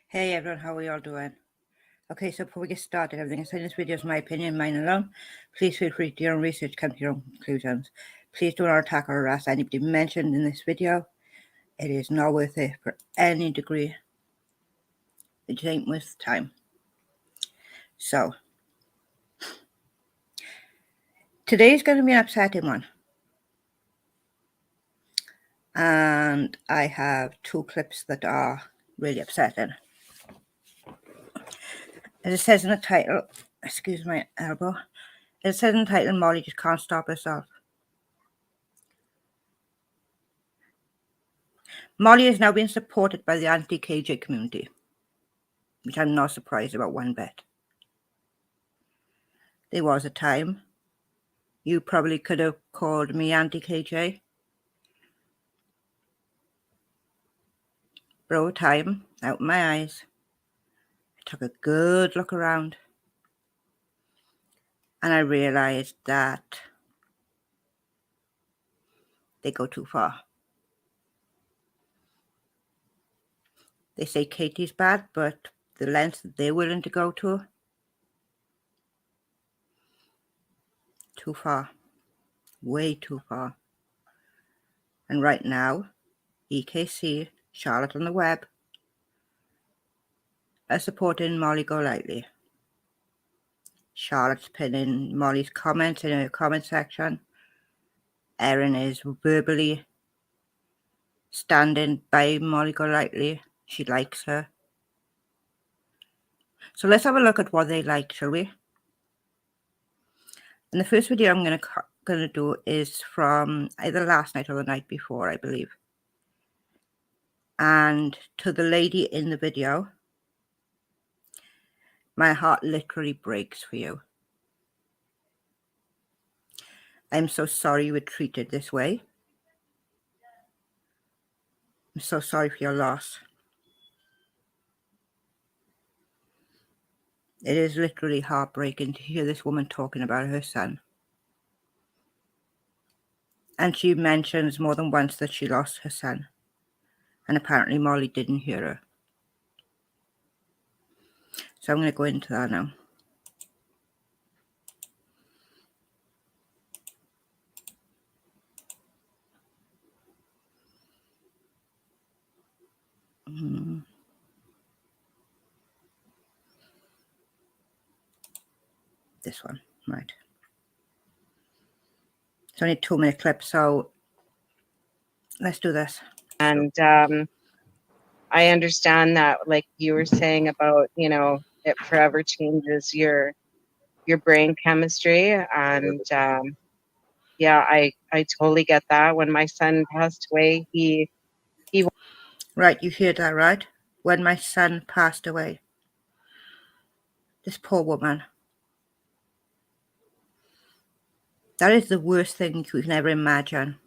Hey everyone, how are you all doing? Okay, so before we get started, everything I say in this video is my opinion, mine alone. Please feel free to do your own research, come to your own conclusions. Please do not attack or harass anybody mentioned in this video. It is not worth it for any degree. It just ain't worth time. So, today's going to be an upsetting one. And I have two clips that are really upsetting. As it says in the title, excuse my elbow, it says in the title, Molly just can't stop herself. Molly is now being supported by the anti-KJ community, which I'm not surprised about one bit. There was a time you probably could have called me anti-KJ. But over time, out my eyes, I took a good look around and I realized that they go too far. They say Katie's bad, but the lengths that they're willing to go to, too far. Way too far. And right now, EKC, Charlotte on the web, are supporting Molly Golightly. Charlotte's pinning Molly's comments in her comment section. Erin is verbally standing by Molly Golightly. She likes her. So let's have a look at what they like, shall we? And the first video I'm going to do is from either last night or the night before, I believe. And to the lady in the video, my heart literally breaks for you. I'm so sorry you were treated this way. I'm so sorry for your loss. It is literally heartbreaking to hear this woman talking about her son. And she mentions more than once that she lost her son. And apparently Molly didn't hear her. So I'm going to go into that now. This one, right. It's only a 2-minute clip, so let's do this. And I understand that, like you were saying about, you know, it forever changes your brain chemistry. And yeah, I totally get that. When my son passed away, he Right, you hear that, right? When my son passed away. This poor woman. That is the worst thing you can ever imagine.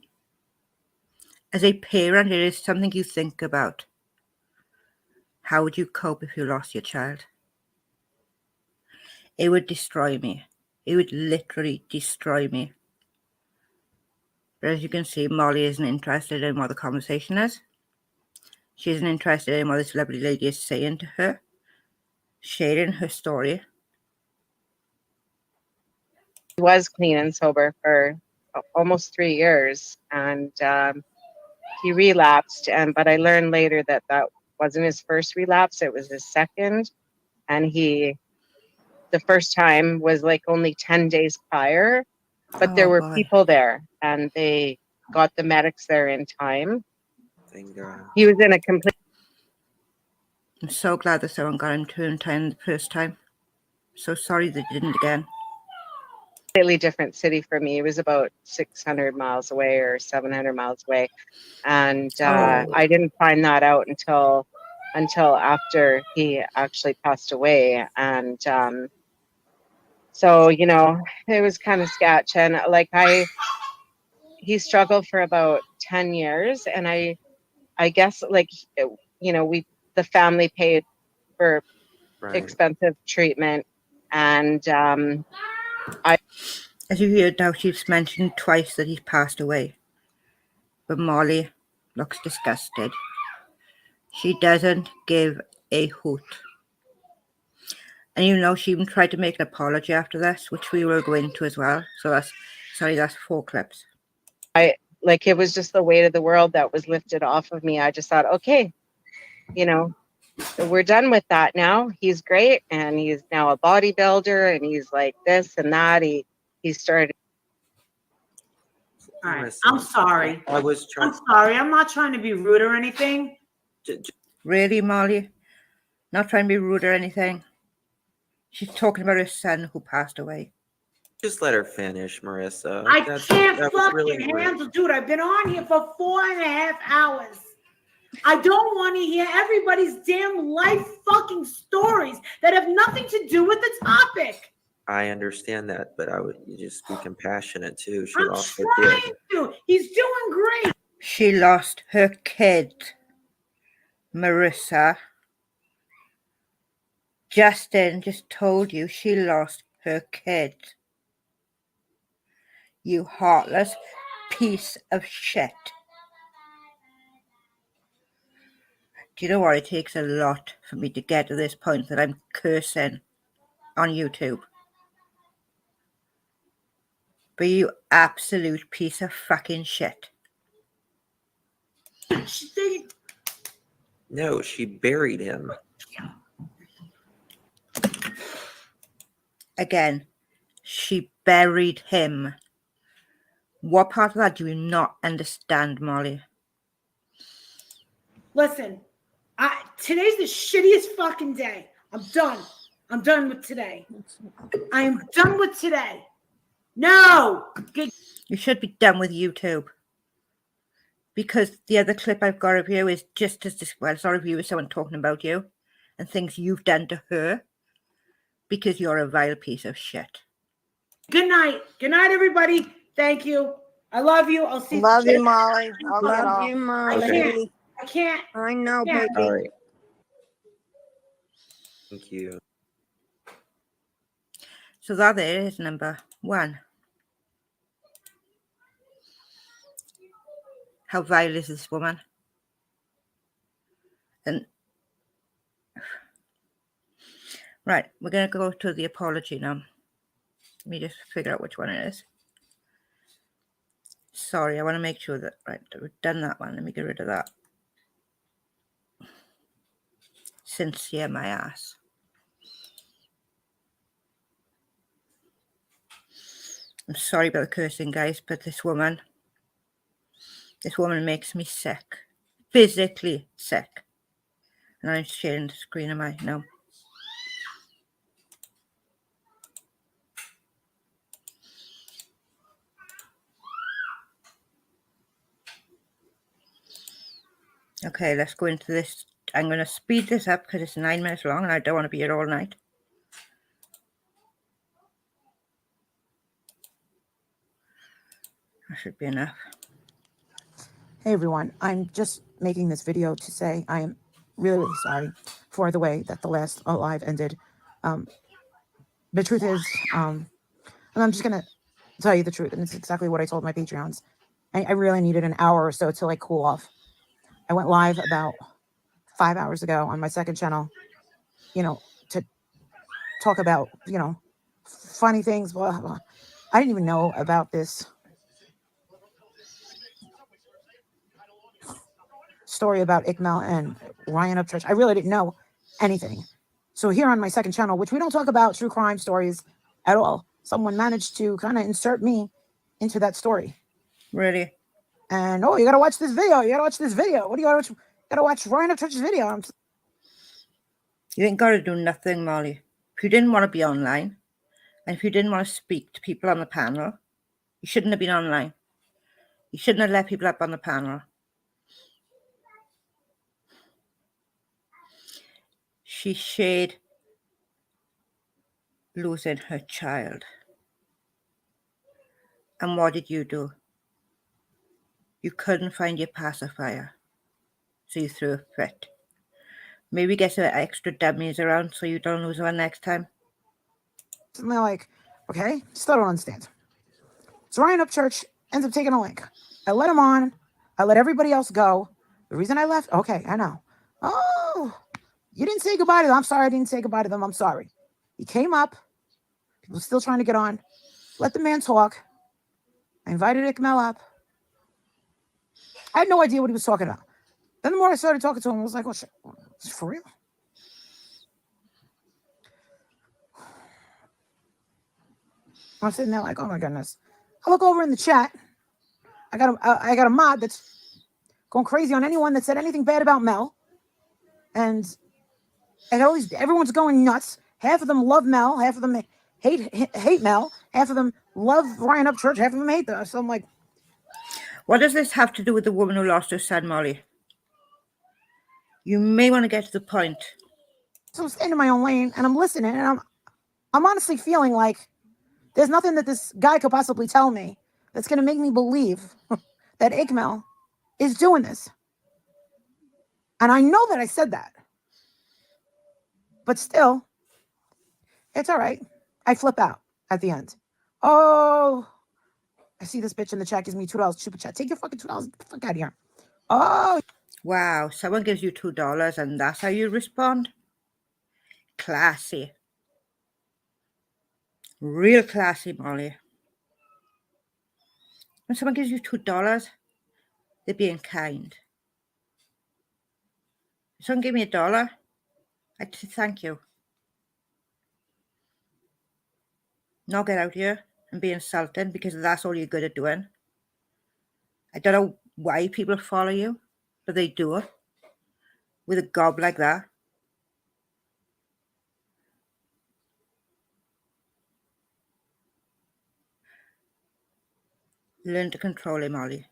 As a parent, it is something you think about. How would you cope if you lost your child? It would destroy me. It would literally destroy me. But as you can see, Molly isn't interested in what the conversation is. She isn't interested in what this lovely lady is saying to her, sharing her story. was clean and sober for almost 3 years, and he relapsed. But I learned later that that wasn't his first relapse; it was his second. And the first time was like only 10 days prior, but there were people there, and they got the medics there in time. He was in a complete. I'm so glad that someone got him to in time the first time. So sorry they didn't again. Completely different city for me. It was about 600 miles away or 700 miles away, and I didn't find that out until after he actually passed away. And so, you know, it was kind of sketch. And like he struggled for about 10 years, and I guess, like, you know, the family paid for expensive treatment. And as you hear now, she's mentioned twice that he's passed away. But Molly looks disgusted. She doesn't give a hoot. And you know, she even tried to make an apology after this, which we will go into as well. So that's 4 clips. Like, it was just the weight of the world that was lifted off of me. I just thought, okay, you know, we're done with that now. He's great, and he's now a bodybuilder, and he's like this and that. He started. All right. I'm sorry. I'm sorry. I'm not trying to be rude or anything. Really, Molly? Not trying to be rude or anything. She's talking about her son who passed away. Just let her finish, Marissa. I can't fucking handle, dude. I've been on here for 4.5 hours. I don't want to hear everybody's damn life fucking stories that have nothing to do with the topic. I understand that, but you just be compassionate too. She I'm lost her trying kid. to. He's doing great. She lost her kid, Marissa. Justin just told you she lost her kid. You heartless piece of shit. Do you know what? It takes a lot for me to get to this point that I'm cursing on YouTube. But you absolute piece of fucking shit. No, she buried him. Again, she buried him. What part of that do you not understand, Molly? Listen, today's the shittiest fucking day. I'm done. I'm done with today. I am done with today. No! You should be done with YouTube. Because the other clip I've got of you is just as well. It's not a review of someone talking about you and things you've done to her. Because you're a vile piece of shit. Good night. Good night, everybody. Thank you. I love you. I'll see you. Love you, Molly. Love you, Molly. I can't. I know, Yeah. baby. All right. Thank you. So that is number 1. How vile is this woman? And right, we're going to go to the apology now. Let me just figure out which one it is. Sorry, I want to make sure that, right, we've done that one. Let me get rid of that. Sincere my ass. I'm sorry about the cursing, guys, but this woman makes me sick. Physically sick. And I'm sharing the screen, am I? No. Okay, let's go into this. I'm going to speed this up because it's 9 minutes long and I don't want to be here all night. That should be enough. Hey everyone, I'm just making this video to say I am really sorry for the way that the last live ended. The truth is, and I'm just gonna tell you the truth, and it's exactly what I told my Patreons. I really needed an hour or so to like cool off. I went live about 5 hours ago on my second channel, you know, to talk about, you know, funny things, blah, blah. I didn't even know about this story about Iqmel and Ryan Upchurch. I really didn't know anything. So here on my second channel, which we don't talk about true crime stories at all, someone managed to kind of insert me into that story. Really? And, oh, you got to watch this video. You got to watch this video. What do you got to watch? You got to watch Ryan Upchurch's video. You ain't got to do nothing, Molly. If you didn't want to be online, and if you didn't want to speak to people on the panel, you shouldn't have been online. You shouldn't have let people up on the panel. She shared losing her child. And what did you do? You couldn't find your pacifier, so you threw a fit. Maybe get some extra dummies around so you don't lose one next time. And they're like, okay, still don't understand. So Ryan Upchurch ends up taking a link. I let him on. I let everybody else go. The reason I left, okay, I know. Oh, You didn't say goodbye to them. I'm sorry I didn't say goodbye to them. I'm sorry. He came up. People were still trying to get on. Let the man talk. I invited Ikmel up. I had no idea what he was talking about. Then the more I started talking to him, I was like, oh, shit, is this for real? I'm sitting there like, oh my goodness. I look over in the chat. I got a mod that's going crazy on anyone that said anything bad about Mel. And everyone's going nuts. Half of them love Mel. Half of them hate Mel. Half of them love Ryan Upchurch. Half of them hate them. So I'm like, what does this have to do with the woman who lost her son, Molly? You may want to get to the point. so I'm staying in my own lane and I'm listening, and I'm honestly feeling like there's nothing that this guy could possibly tell me that's going to make me believe that Ikmel is doing this. And I know that I said that. But still, it's all right. I flip out at the end. Oh, I see this bitch in the chat gives me $2 super chat. Take your fucking $2. Get the fuck out of here. Oh. Wow, someone gives you $2 and that's how you respond? Classy. Real classy, Molly. When someone gives you $2, they're being kind. If someone gave me $1, I'd say thank you. Not get out here and be insulting because that's all you're good at doing. I don't know why people follow you, but they do. With a gob like that. Learn to control him, Molly.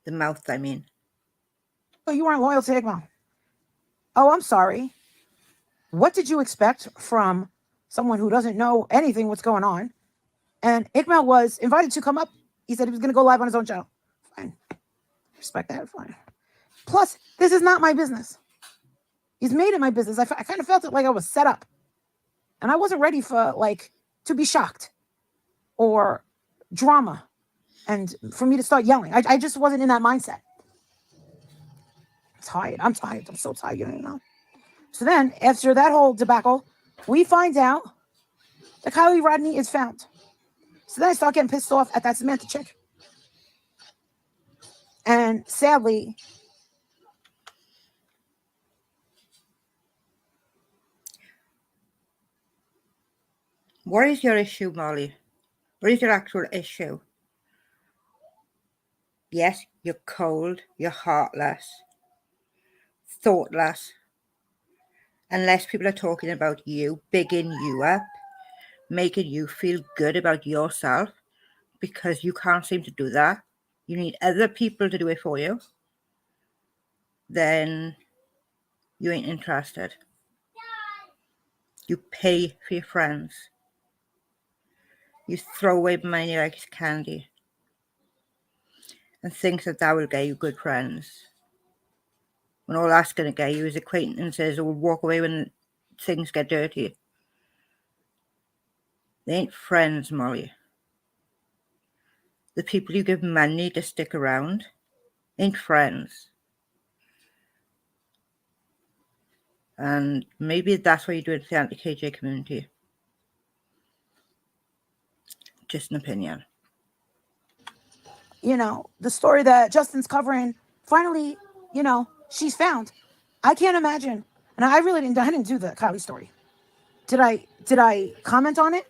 The mouth, I mean. Oh, you weren't loyal to Ikmel. Oh, I'm sorry. What did you expect from someone who doesn't know anything what's going on? And Ikmel was invited to come up. He said he was going to go live on his own channel. Fine. Respect that. Fine. Plus, this is not my business. He's made it my business. I kind of felt it like I was set up. And I wasn't ready for, like, to be shocked or drama and for me to start yelling. I just wasn't in that mindset. I'm tired. I'm so tired, you know. So then, after that whole debacle, we find out that Kylie Rodney is found. So then I start getting pissed off at that Samantha chick. And sadly, what is your issue, Molly? What is your actual issue? Yes, you're cold, you're heartless, thoughtless. Unless people are talking about you, bigging you up, making you feel good about yourself, because you can't seem to do that. You need other people to do it for you. Then you ain't interested. You pay for your friends. You throw away money like it's candy. And think that will get you good friends. When all that's going to get you is acquaintances who will walk away when things get dirty. They ain't friends, Molly. The people you give money to stick around ain't friends. And maybe that's what you're doing for the anti-KJ community. Just an opinion. you know, the story that Justin's covering, finally, you know, she's found. I can't imagine. And I didn't do the Kylie story. Did I comment on it?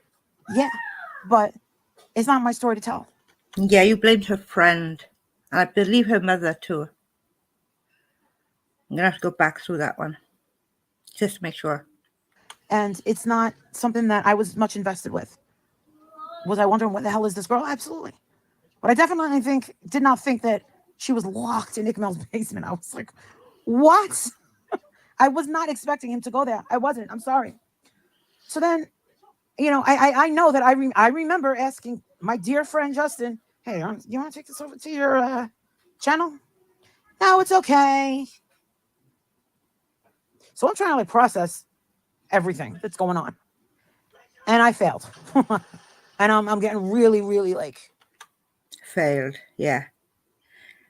Yeah, but it's not my story to tell. Yeah, you blamed her friend. And I believe her mother too. I'm going to have to go back through that one. Just to make sure. And it's not something that I was much invested with. Was I wondering what the hell is this girl? Absolutely. But I definitely did not think that she was locked in Ikmel's basement. I was like, what? I was not expecting him to go there. I wasn't. I'm sorry. So then, you know, I know that I remember asking my dear friend Justin, hey, you want to take this over to your channel? No, it's okay. So I'm trying to like process everything that's going on. And I failed. And I'm getting really, really like... Failed, yeah.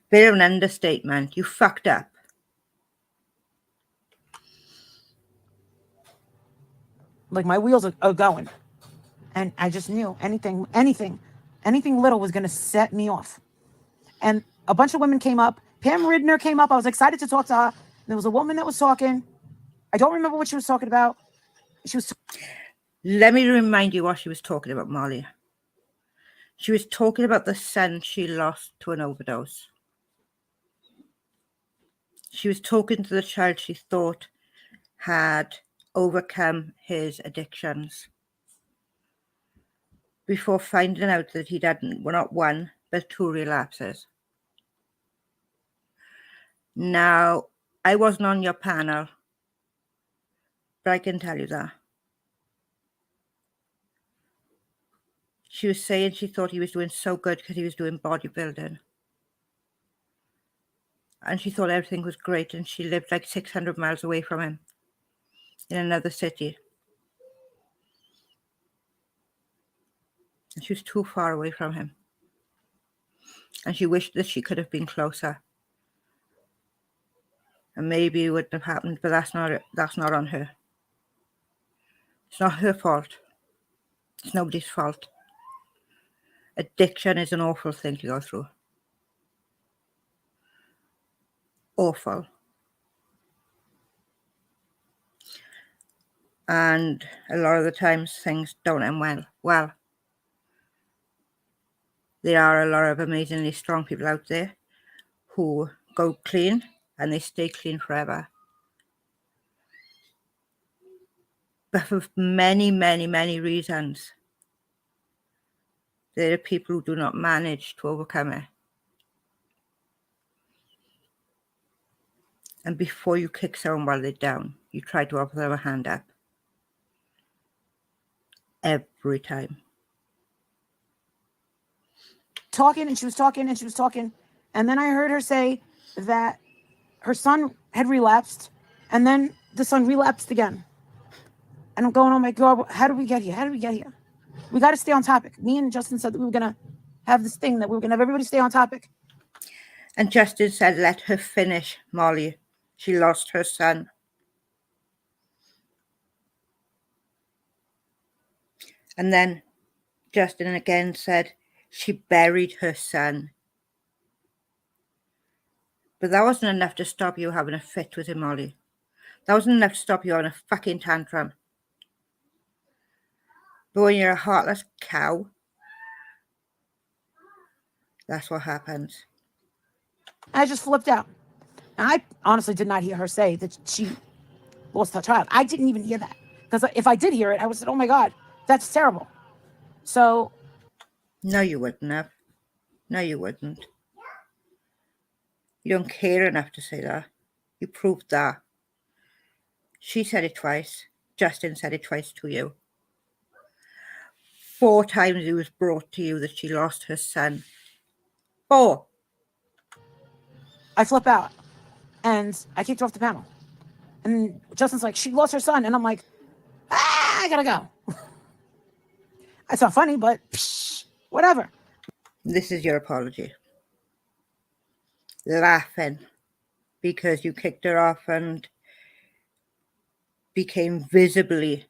Bit of an understatement. You fucked up. like my wheels are going. And I just knew anything little was going to set me off. And a bunch of women came up. Pam Ridner came up. I was excited to talk to her. There was a woman that was talking. I don't remember what she was talking about. She was. Let me remind you what she was talking about, Molly. She was talking about the son she lost to an overdose. She was talking to the child she thought had overcome his addictions before finding out that he'd had not one, but 2 relapses. Now, I wasn't on your panel, but I can tell you that. She was saying she thought he was doing so good because he was doing bodybuilding. And she thought everything was great, and she lived like 600 miles away from him in another city. And she was too far away from him. And she wished that she could have been closer. And maybe it wouldn't have happened, but that's not on her. It's not her fault. It's nobody's fault. Addiction is an awful thing to go through. Awful. And a lot of the times things don't end well. There are a lot of amazingly strong people out there who go clean and they stay clean forever. But for many, many, many reasons, there are people who do not manage to overcome it. And before you kick someone while they're down, you try to offer them a hand up. Every time. Talking and she was talking and she was talking. And then I heard her say that her son had relapsed. And then the son relapsed again. And I'm going, oh my God, how did we get here? How did we get here? We got to stay on topic. Me and Justin said that we were going to have this thing, that we were going to have everybody stay on topic. And Justin said, let her finish, Molly. She lost her son. And then Justin again said, she buried her son. But that wasn't enough to stop you having a fit with him, Molly. That wasn't enough to stop you on a fucking tantrum. But when you're a heartless cow, that's what happens. I just flipped out. And I honestly did not hear her say that she lost her child. I didn't even hear that. Because if I did hear it, I would have said, oh my God, that's terrible. So. No, you wouldn't have. No, you wouldn't. You don't care enough to say that. You proved that. She said it twice. Justin said it twice to you. 4 times it was brought to you that she lost her son. 4. I flip out. And I kicked her off the panel. And Justin's like, she lost her son. And I'm like, I gotta go. That's not funny, but whatever. This is your apology. Laughing because you kicked her off and became visibly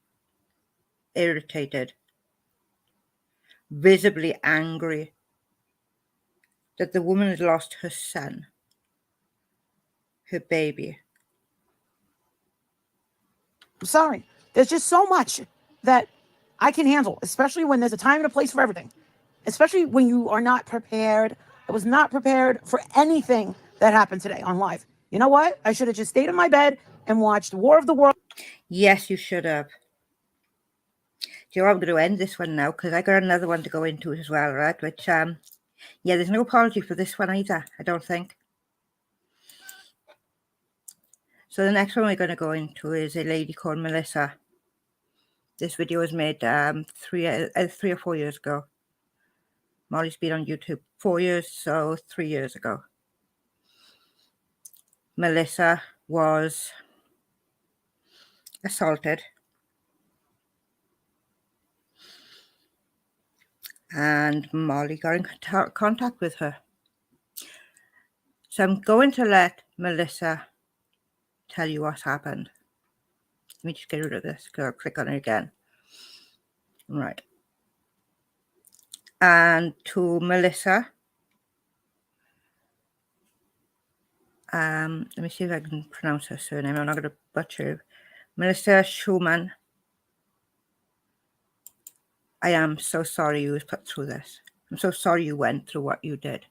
irritated, visibly angry that the woman had lost her son, her baby. I'm sorry. There's just so much that I can handle, especially when there's a time and a place for everything, especially when you are not prepared. I was not prepared for anything that happened today on live. You know what? I should have just stayed in my bed and watched War of the Worlds. Yes, you should have. Do you know, I'm going to end this one now because I got another one to go into as well, right? Which, yeah, there's no apology for this one either, I don't think. So the next one we're going to go into is a lady called Melisa. This video was made 3 or 4 years ago. Molly's been on YouTube 4 years, so 3 years ago. Melisa was assaulted. And Molly got in contact with her. So I'm going to let Melisa tell you what's happened. me just get rid of this because I'll click on it again. Right. And to Melisa. Let me see if I can pronounce her surname. I'm not going to butcher it. Melisa Schumann. I am so sorry you was put through this. I'm so sorry you went through what you did.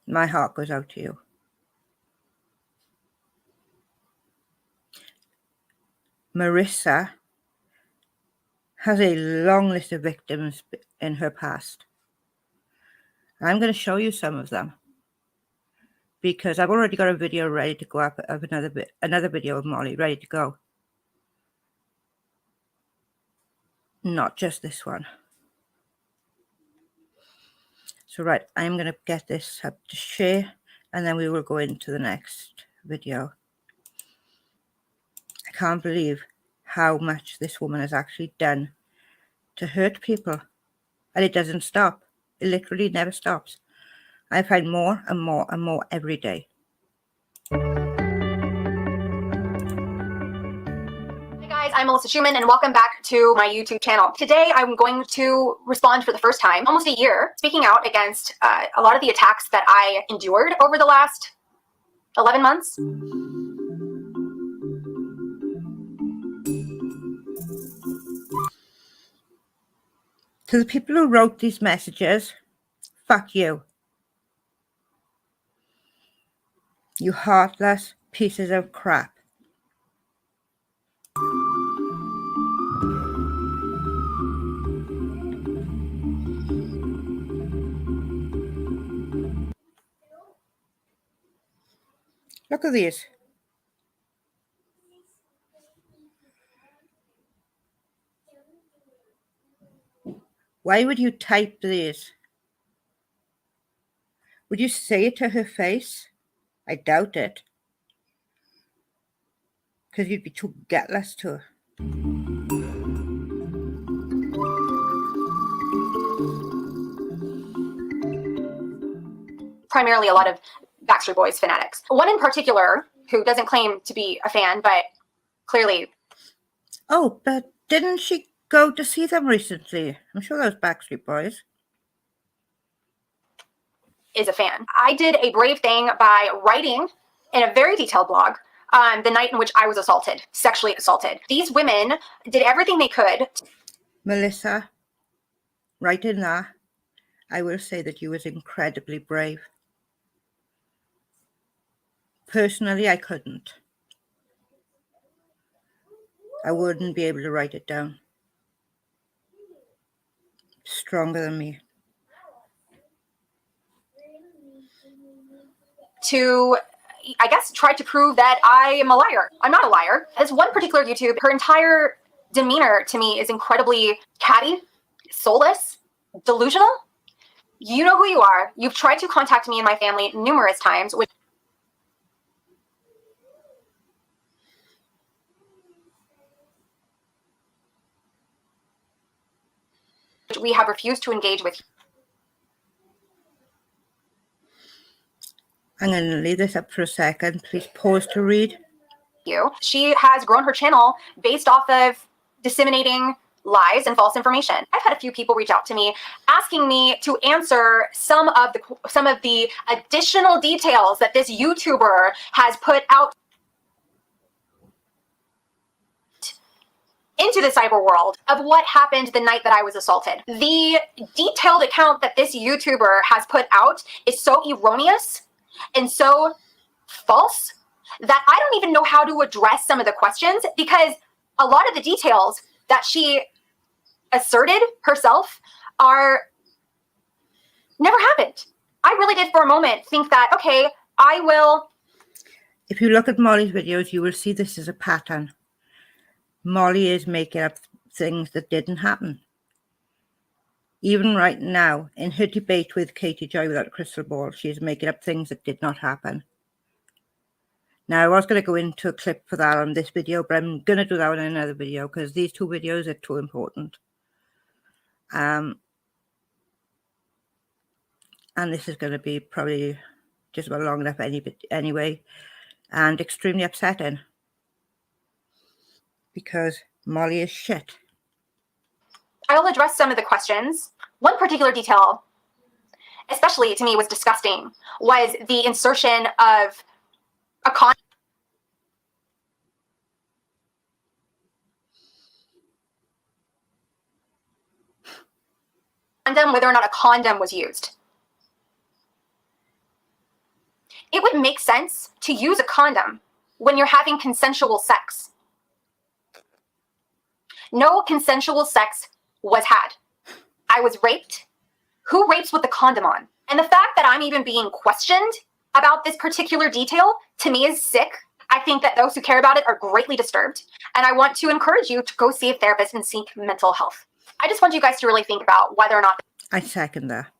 My heart goes out to you. Marissa has a long list of victims in her past. I'm going to show you some of them because I've already got a video ready to go up of another video of Molly ready to go. Not just this one. So right, I'm going to get this up to share and then we will go into the next video. I can't believe how much this woman has actually done to hurt people. And it doesn't stop. It literally never stops. I find more and more and more every day. Hi guys, I'm Melisa Schumann and welcome back to my YouTube channel. Today I'm going to respond for the first time, almost a year, speaking out against a lot of the attacks that I endured over the last 11 months. To the people who wrote these messages, fuck you. You heartless pieces of crap. Look at these. Why would you type these? Would you say it to her face? I doubt it. Because you'd be too gutless to her. Primarily a lot of Backstreet Boys fanatics. One in particular who doesn't claim to be a fan, but clearly... Oh, but didn't she go to see them recently? I'm sure those Backstreet Boys. Is a fan. I did a brave thing by writing in a very detailed blog the night in which I was assaulted, sexually assaulted. These women did everything they could. Melissa, right in that, I will say that you was incredibly brave. Personally, I couldn't. I wouldn't be able to write it down. Stronger than me. To, I guess, try to prove that I am a liar. I'm not a liar. As one particular YouTube, her entire demeanor to me is incredibly catty, soulless, delusional. You know who you are. You've tried to contact me and my family numerous times, which we have refused to engage with. I'm going to leave this up for a second. Please pause to read. She has grown her channel based off of disseminating lies and false information. I've had a few people reach out to me asking me to answer some of the additional details that this YouTuber has put out into the cyber world of what happened the night that I was assaulted. The detailed account that this YouTuber has put out is so erroneous and so false that I don't even know how to address some of the questions, because a lot of the details that she asserted herself are never happened. I really did for a moment think that, okay, I will. If you look at Molly's videos, you will see this is a pattern. Molly is making up things that didn't happen. Even right now, in her debate with Katie Joy without a crystal ball, she is making up things that did not happen. Now, I was going to go into a clip for that on this video, but I'm going to do that in another video because these two videos are too important. And this is going to be probably just about long enough anyway, and extremely upsetting. because Molly is shit. I'll address some of the questions. One particular detail, especially to me, was disgusting, was the insertion of a condom, whether or not a condom was used. It would make sense to use a condom when you're having consensual sex. No consensual sex was had. I was raped. Who rapes with the condom on? And the fact that I'm even being questioned about this particular detail, to me, is sick. I think that those who care about it are greatly disturbed. And I want to encourage you to go see a therapist and seek mental health. I just want you guys to really think about whether or not I second that.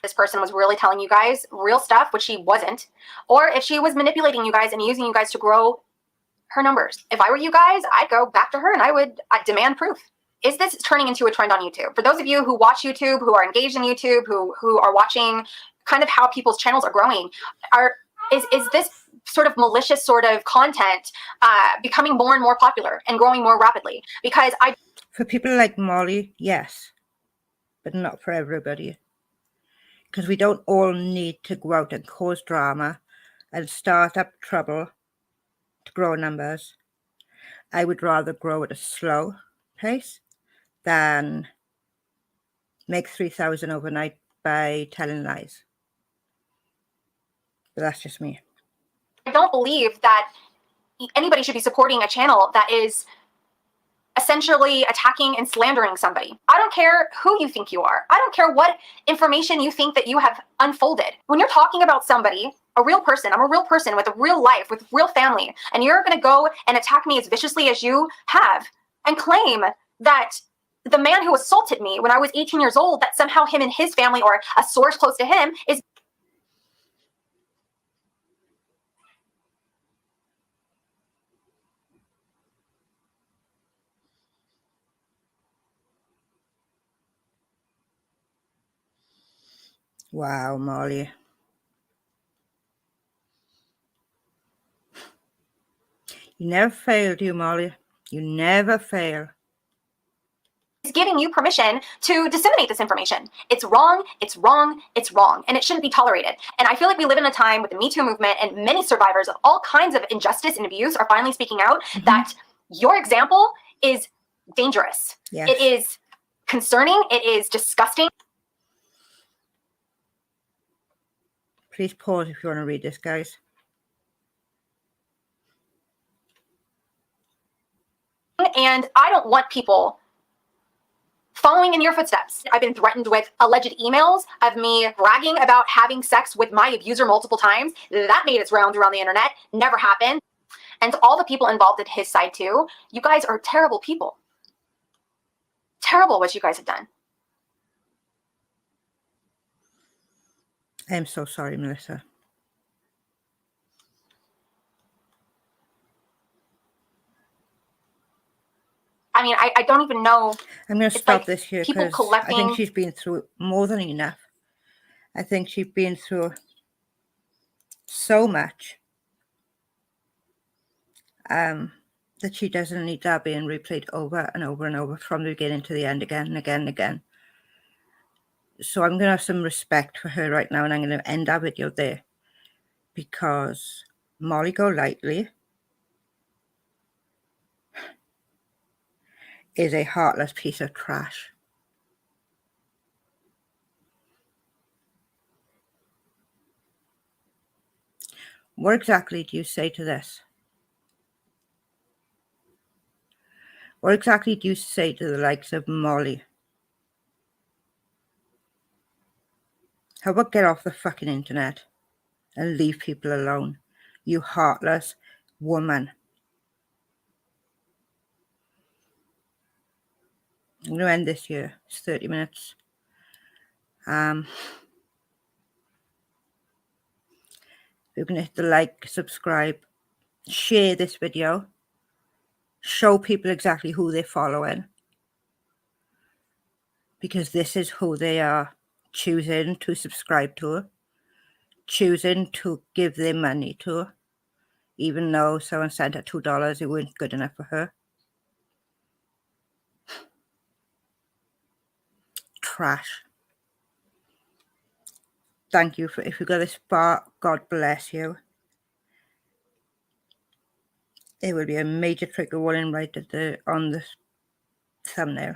this person was really telling you guys real stuff, which she wasn't, or if she was manipulating you guys and using you guys to grow her numbers. If I were you guys, I'd go back to her and I'd demand proof. Is this turning into a trend on YouTube? For those of you who watch YouTube, who are engaged in YouTube, who are watching kind of how people's channels are growing, is this sort of malicious sort of content becoming more and more popular and growing more rapidly? Because for people like Molly, yes, but not for everybody. Because we don't all need to go out and cause drama and start up trouble to grow numbers. I would rather grow at a slow pace than make 3,000 overnight by telling lies. But that's just me. I don't believe that anybody should be supporting a channel that is essentially attacking and slandering somebody. I don't care who you think you are. I don't care what information you think that you have unfolded. When you're talking about somebody, a real person, I'm a real person with a real life, with real family, and you're going to go and attack me as viciously as you have and claim that the man who assaulted me when I was 18 years old, that somehow him and his family or a source close to him is Wow, Molly. You never fail, do you, Molly? You never fail. giving you permission to disseminate this information. It's wrong, it's wrong, it's wrong, and it shouldn't be tolerated. And I feel like we live in a time with the Me Too movement, and many survivors of all kinds of injustice and abuse are finally speaking out that your example is dangerous. Yes. It is concerning, it is disgusting. Please pause if you want to read this, guys. And I don't want people following in your footsteps. I've been threatened with alleged emails of me bragging about having sex with my abuser multiple times. That made its rounds around the internet. Never happened. And all the people involved at his side too, you guys are terrible people. Terrible what you guys have done. I am so sorry, Melissa. I mean, I don't even know. I'm going to stop like this here people because I collecting- think she's been through more than enough. I think she's been through so much that she doesn't need that being replayed over and over and over from the beginning to the end again and again and again. So I'm going to have some respect for her right now, and I'm going to end our video there because Molly Golightly is a heartless piece of trash. What exactly do you say to this? What exactly do you say to the likes of Molly? How about get off the fucking internet and leave people alone, you heartless woman? I'm going to end this here. It's 30 minutes. You're going to hit the like, subscribe, share this video, show people exactly who they're following, because this is who they are choosing to subscribe to, choosing to give their money to, even though someone sent her $2, it wasn't good enough for her. trash. Thank you for, if you got this far, God bless you. It will be a major trigger warning right at the on the thumbnail.